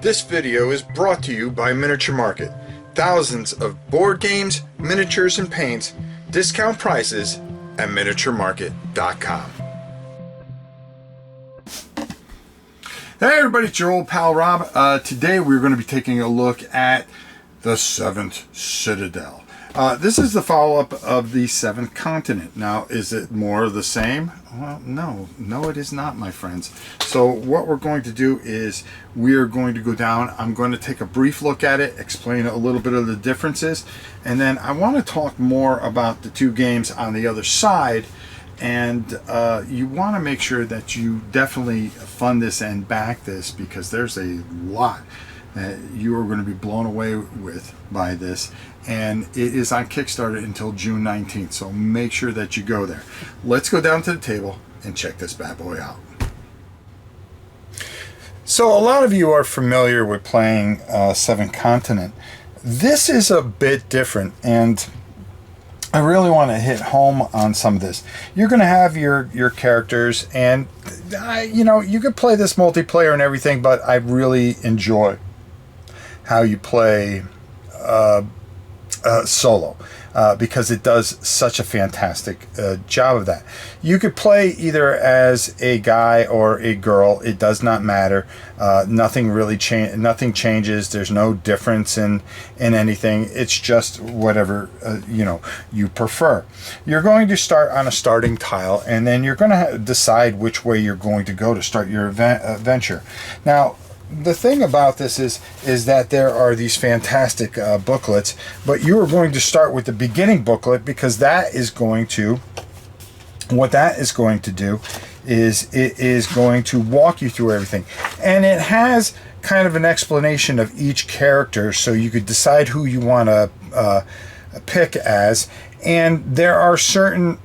This video is brought to you by Miniature Market. Thousands of board games, miniatures, and paints. Discount prices at miniaturemarket.com. Hey everybody, it's your old pal Rob. Today we're going to be taking a look at the 7th Citadel. This is the follow-up of the 7th Continent. Now, is it more of the same? Well, no it is not, my friends. So what we're going to do is we're going to go down. I'm going to take a brief look at it, explain a little bit of the differences, and then I want to talk more about the two games on the other side. And you want to make sure that you definitely fund this and back this, because there's a lot that you are going to be blown away with by this, and it is on Kickstarter until June 19th, so make sure that you go there. Let's go down to the table and check this bad boy out. So a lot of you are familiar with playing 7th Continent. This is a bit different, and I really want to hit home on some of this. You're going to have your characters, and you could play this multiplayer and everything, but I really enjoy how you play solo, because it does such a fantastic job of that. You could play either as a guy or a girl. It does not matter. Nothing really nothing changes. There's no difference in anything. It's just whatever you prefer. You're going to start on a starting tile, and then you're going to decide which way you're going to go to start your adventure. Now, the thing about this is that there are these fantastic booklets, but you are going to start with the beginning booklet, because what that is going to do is it is going to walk you through everything, and it has kind of an explanation of each character, so you could decide who you want to pick as. And there are certain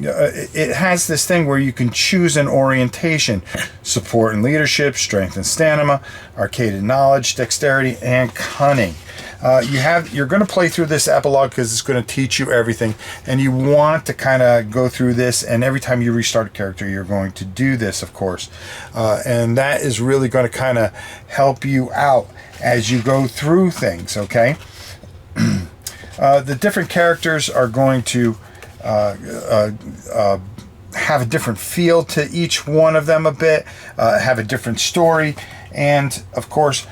it has this thing where you can choose an orientation: support and leadership, strength and stamina, arcade and knowledge, dexterity, and cunning. You're going to play through this epilogue because it's going to teach you everything, and you want to kind of go through this, and every time you restart a character you're going to do this, of course, and that is really going to kind of help you out as you go through things. Okay. The different characters are going to have a different feel to each one of them a bit, have a different story, and of course,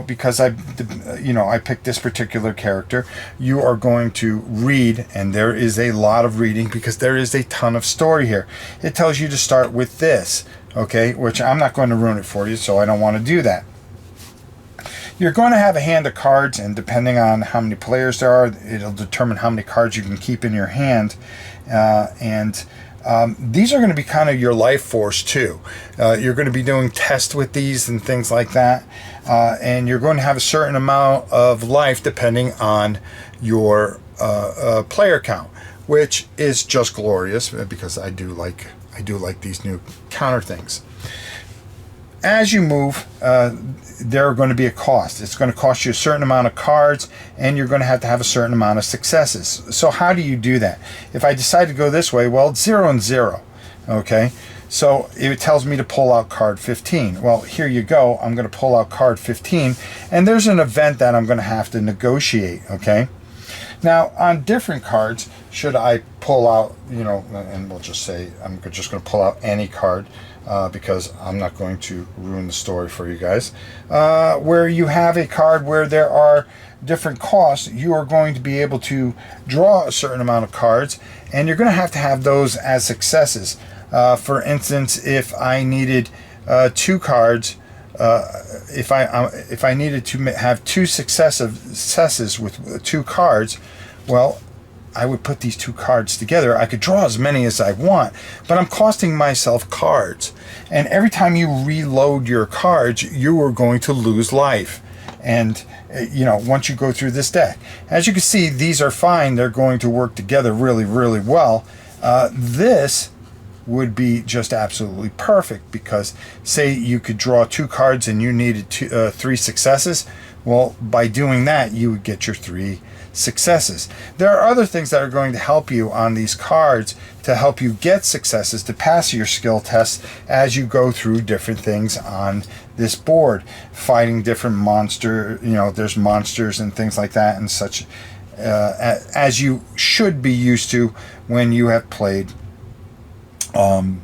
because I picked this particular character, you are going to read, and there is a lot of reading because there is a ton of story here. It tells you to start with this, okay, which I'm not going to ruin it for you, so I don't want to do that. You're going to have a hand of cards, and depending on how many players there are, it'll determine how many cards you can keep in your hand. These are going to be kind of your life force too. You're going to be doing tests with these and things like that, and you're going to have a certain amount of life depending on your player count, which is just glorious, because I do like these new counter things. As you move, there are going to be a cost. It's going to cost you a certain amount of cards, and you're going to have a certain amount of successes. So how do you do that? If I decide to go this way, well, it's 0 and 0. Okay, so it tells me to pull out card 15. Well, here you go. I'm going to pull out card 15, and there's an event that I'm going to have to negotiate. Okay. Now, on different cards, should I pull out, and we'll just say I'm just going to pull out any card, because I'm not going to ruin the story for you guys. Where you have a card where there are different costs, you are going to be able to draw a certain amount of cards, and you're going to have those as successes. For instance, if I needed 2 cards, if I needed to have 2 successes with 2 cards, well, I would put these 2 cards together. I could draw as many as I want, but I'm costing myself cards. And every time you reload your cards, you are going to lose life. And, once you go through this deck, as you can see, these are fine. They're going to work together really, really well. This would be just absolutely perfect, because say you could draw 2 cards and you needed 3 successes. Well, by doing that, you would get your 3 successes. There are other things that are going to help you on these cards to help you get successes, to pass your skill tests as you go through different things on this board, fighting different there's monsters and things like that and such, as you should be used to when you have played 7th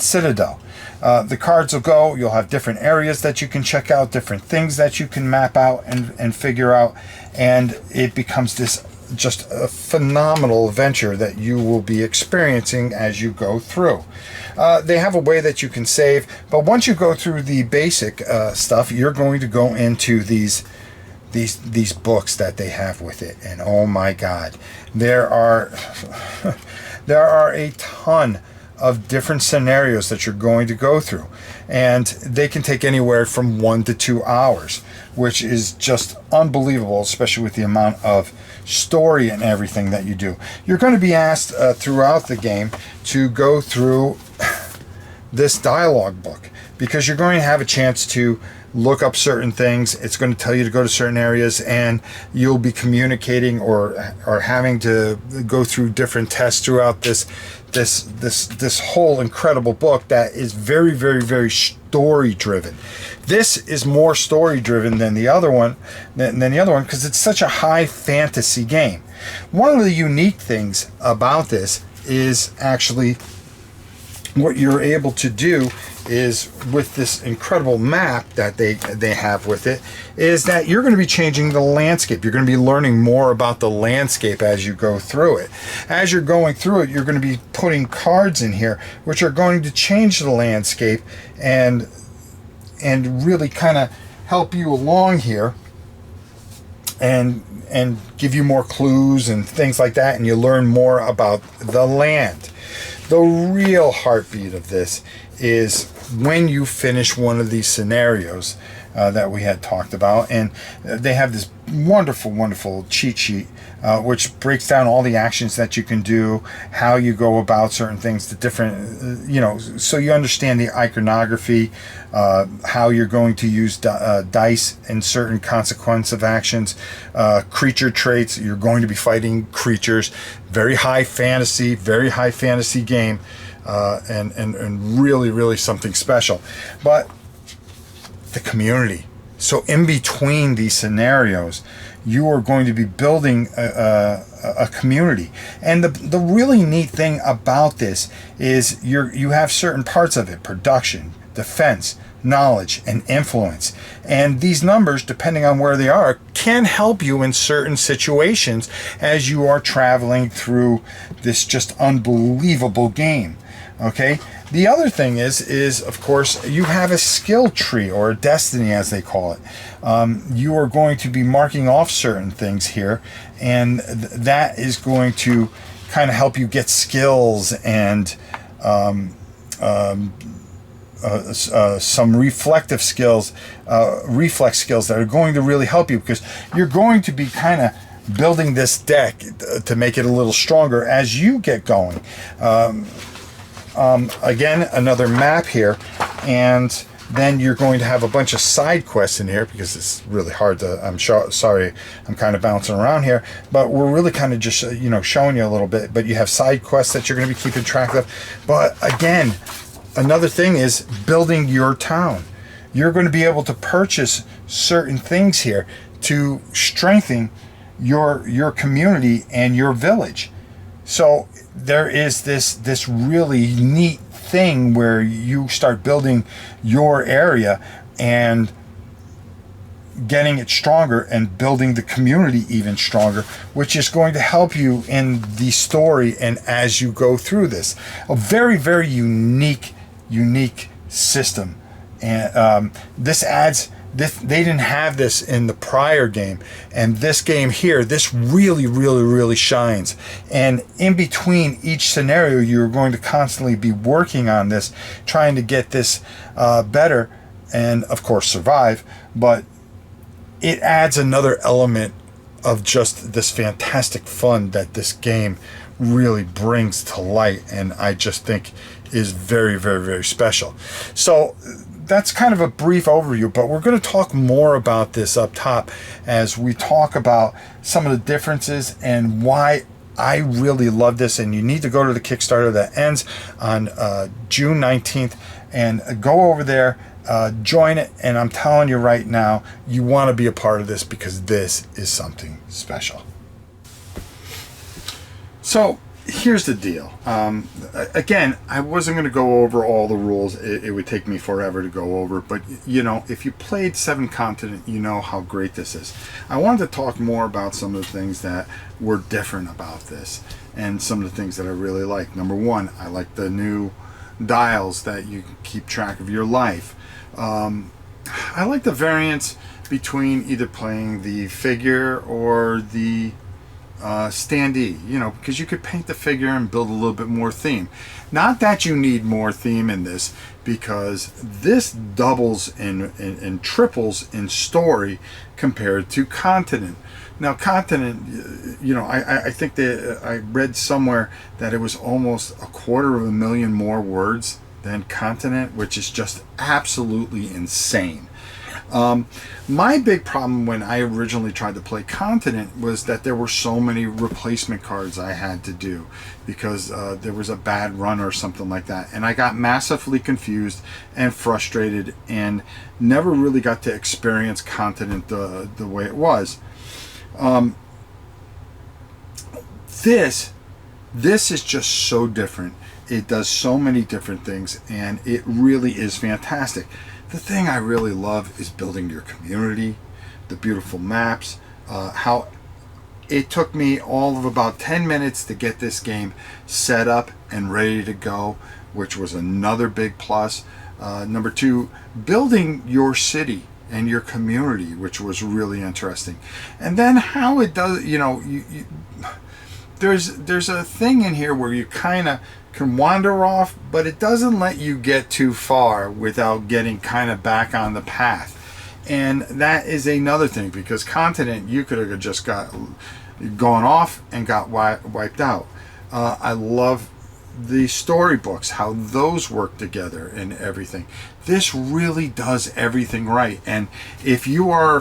Citadel. The cards will go, you'll have different areas that you can check out, different things that you can map out and figure out, and it becomes this just a phenomenal adventure that you will be experiencing as you go through. They have a way that you can save, but once you go through the basic stuff, you're going to go into these books that they have with it, and oh my god, there are a ton of different scenarios that you're going to go through, and they can take anywhere from 1 to 2 hours, which is just unbelievable, especially with the amount of story and everything that you do. You're going to be asked throughout the game to go through this dialogue book, because you're going to have a chance to look up certain things. It's going to tell you to go to certain areas, and you'll be communicating or having to go through different tests throughout this whole incredible book that is very, very, very story driven. This is more story driven than the other one, because it's such a high fantasy game. One of the unique things about this is actually what you're able to do is, with this incredible map that they have with it, is that you're going to be changing the landscape. You're going to be learning more about the landscape as you go through it. As you're going through it, you're going to be putting cards in here which are going to change the landscape and really kind of help you along here and give you more clues and things like that, and you learn more about the land. The real heartbeat of this is when you finish one of these scenarios that we had talked about, and they have this wonderful, wonderful cheat sheet which breaks down all the actions that you can do, how you go about certain things, the different, so you understand the iconography, how you're going to use dice in certain consequence of actions, creature traits. You're going to be fighting creatures. Very high fantasy game, and really, really something special. But the community. So in between these scenarios, you are going to be building a community. And the really neat thing about this is you have certain parts of it: production, defense, knowledge, and influence. And these numbers, depending on where they are, can help you in certain situations as you are traveling through this just unbelievable game. Okay? The other thing is of course, you have a skill tree, or a destiny as they call it. You are going to be marking off certain things here, and that is going to kind of help you get skills and some reflective skills, reflex skills that are going to really help you, because you're going to be kind of building this deck to make it a little stronger as you get going. Again, another map here, and then you're going to have a bunch of side quests in here, because it's really hard to, sorry, I'm kind of bouncing around here, but we're really kind of just, showing you a little bit. But you have side quests that you're going to be keeping track of. But again, another thing is building your town. You're going to be able to purchase certain things here to strengthen your community and your village. So there is this really neat thing where you start building your area and getting it stronger and building the community even stronger, which is going to help you in the story and as you go through this. A very, very unique system. And this adds... They didn't have this in the prior game, and this game here, this really, really, really shines. And in between each scenario, you're going to constantly be working on this, trying to get this better, and of course survive. But it adds another element of just this fantastic fun that this game really brings to light, and I just think is very, very, very special. So that's kind of a brief overview, but we're going to talk more about this up top as we talk about some of the differences and why I really love this. And you need to go to the Kickstarter that ends on June 19th and go over there, join it. And I'm telling you right now, you want to be a part of this because this is something special. So here's the deal. Again, I wasn't going to go over all the rules. It would take me forever to go over. But, you know, if you played 7th Continent, you know how great this is. I wanted to talk more about some of the things that were different about this and some of the things that I really like. Number one, I like the new dials that you can keep track of your life. I like the variance between either playing the figure or the standee, you know, because you could paint the figure and build a little bit more theme. Not that you need more theme in this, because this doubles and triples in story compared to Continent. Now Continent, you know, I think that I read somewhere that it was almost 250,000 more words than Continent, which is just absolutely insane. My big problem when I originally tried to play Continent was that there were so many replacement cards I had to do because there was a bad run or something like that, and I got massively confused and frustrated and never really got to experience Continent the way it was. This is just so different. It does so many different things, and it really is fantastic. The thing I really love is building your community, the beautiful maps, how it took me all of about 10 minutes to get this game set up and ready to go, which was another big plus. Number two, building your city and your community, which was really interesting. And then how it does, you know, there's a thing in here where you kind of can wander off, but it doesn't let you get too far without getting kind of back on the path. And that is another thing, because Continent, you could have just gone off and got wiped out. I love the storybooks, how those work together and everything. This really does everything right. And if you were a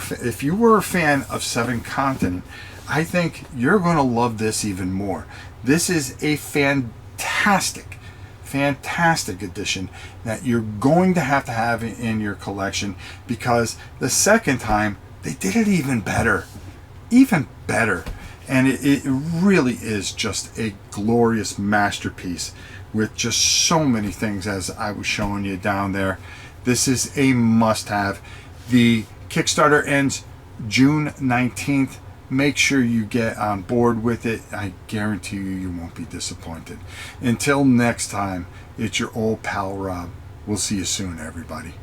fan of 7th Continent, I think you're going to love this even more. This is a fantastic edition that you're going to have in your collection, because the second time they did it even better. And it really is just a glorious masterpiece with just so many things, as I was showing you down there. This is a must-have. The Kickstarter ends June 19th. Make sure you get on board with it. I guarantee you won't be disappointed. Until next time, it's your old pal Rob. We'll see you soon, everybody.